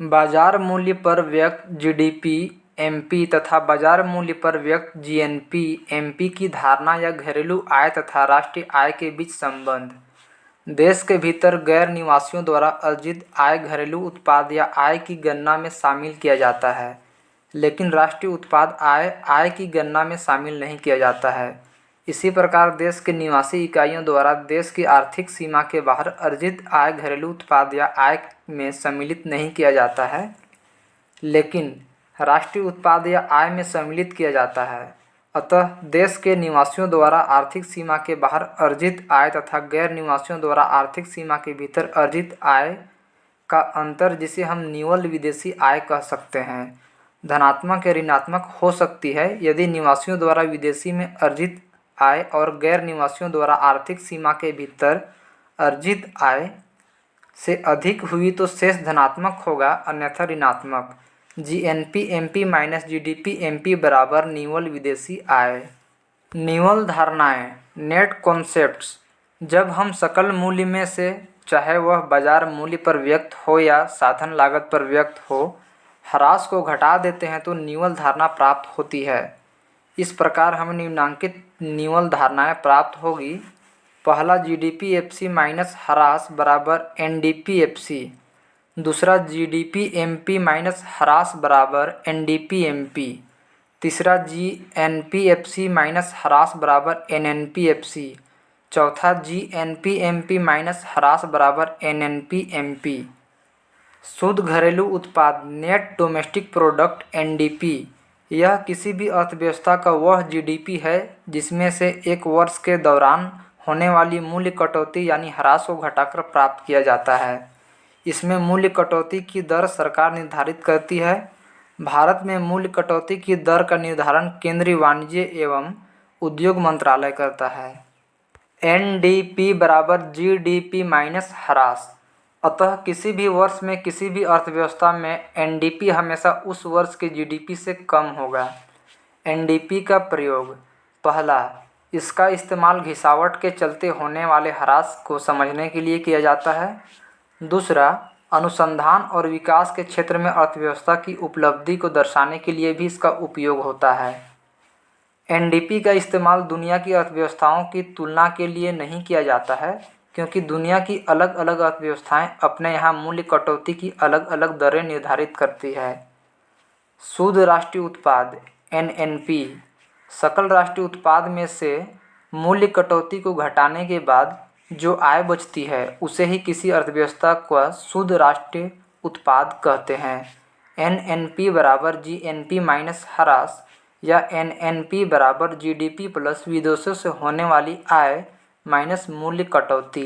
बाजार मूल्य पर व्यक्त जीडीपी एमपी तथा बाजार मूल्य पर व्यक्त जीएनपी एमपी की धारणा या घरेलू आय तथा राष्ट्रीय आय के बीच संबंध। देश के भीतर गैर निवासियों द्वारा अर्जित आय घरेलू उत्पाद या आय की गणना में शामिल किया जाता है, लेकिन राष्ट्रीय उत्पाद आय की गणना में शामिल नहीं किया जाता है। इसी प्रकार देश के निवासी इकाइयों द्वारा देश की आर्थिक सीमा के बाहर अर्जित आय घरेलू उत्पाद या आय में सम्मिलित नहीं किया जाता है, लेकिन राष्ट्रीय उत्पाद या आय में सम्मिलित किया जाता है। अतः देश के निवासियों द्वारा आर्थिक सीमा के बाहर अर्जित आय तथा गैर निवासियों द्वारा आर्थिक सीमा के भीतर अर्जित आय का अंतर, जिसे हम निव्वल विदेशी आय कह सकते हैं, धनात्मक या ऋणात्मक हो सकती है। यदि निवासियों द्वारा विदेशी में अर्जित आय और गैर निवासियों द्वारा आर्थिक सीमा के भीतर अर्जित आय से अधिक हुई तो शेष धनात्मक होगा, अन्यथा ऋणात्मक। GNP MP minus GDP MP बराबर निव्वल विदेशी आय। निव्वल धारणाएं, नेट कॉन्सेप्ट्स। जब हम सकल मूल्य में से, चाहे वह बाजार मूल्य पर व्यक्त हो या साधन लागत पर व्यक्त हो, ह्रास को घटा देते हैं तो निव्वल धारणा प्राप्त होती है। इस प्रकार हमें निम्नांकित निव्वल धारणाएं प्राप्त होगी। पहला, जीडीपी एफसी माइनस ह्रास बराबर एनडीपी एफसी। दूसरा, जीडीपी एमपी माइनस ह्रास बराबर एनडीपी एमपी। तीसरा, जीएनपी एफसी माइनस ह्रास बराबर एनएनपी एफसी। चौथा, जीएनपी एमपी माइनस ह्रास बराबर एनएनपी एमपी। शुद्ध घरेलू उत्पाद, नेट डोमेस्टिक प्रोडक्ट एनडीपी, यह किसी भी अर्थव्यवस्था का वह जीडीपी है जिसमें से एक वर्ष के दौरान होने वाली मूल्य कटौती यानी ह्रास को घटाकर प्राप्त किया जाता है। इसमें मूल्य कटौती की दर सरकार निर्धारित करती है। भारत में मूल्य कटौती की दर का निर्धारण केंद्रीय वाणिज्य एवं उद्योग मंत्रालय करता है। एनडीपी बराबर जीडीपी माइनस ह्रास। अतः किसी भी वर्ष में किसी भी अर्थव्यवस्था में एनडीपी हमेशा उस वर्ष के जीडीपी से कम होगा। एनडीपी का प्रयोग, पहला, इसका इस्तेमाल घिसावट के चलते होने वाले ह्रास को समझने के लिए किया जाता है। दूसरा, अनुसंधान और विकास के क्षेत्र में अर्थव्यवस्था की उपलब्धि को दर्शाने के लिए भी इसका उपयोग होता है। एनडीपी का इस्तेमाल दुनिया की अर्थव्यवस्थाओं की तुलना के लिए नहीं किया जाता है, क्योंकि दुनिया की अलग अलग अर्थव्यवस्थाएं अपने यहाँ मूल्य कटौती की अलग अलग दरें निर्धारित करती है। शुद्ध राष्ट्रीय उत्पाद एनएनपी, सकल राष्ट्रीय उत्पाद में से मूल्य कटौती को घटाने के बाद जो आय बचती है उसे ही किसी अर्थव्यवस्था का शुद्ध राष्ट्रीय उत्पाद कहते हैं। एनएनपी बराबर जीएनपी माइनस ह्रास या एनएनपी बराबर जीडीपी प्लस विदेशों से होने वाली आय माइनस मूल्य कटौती।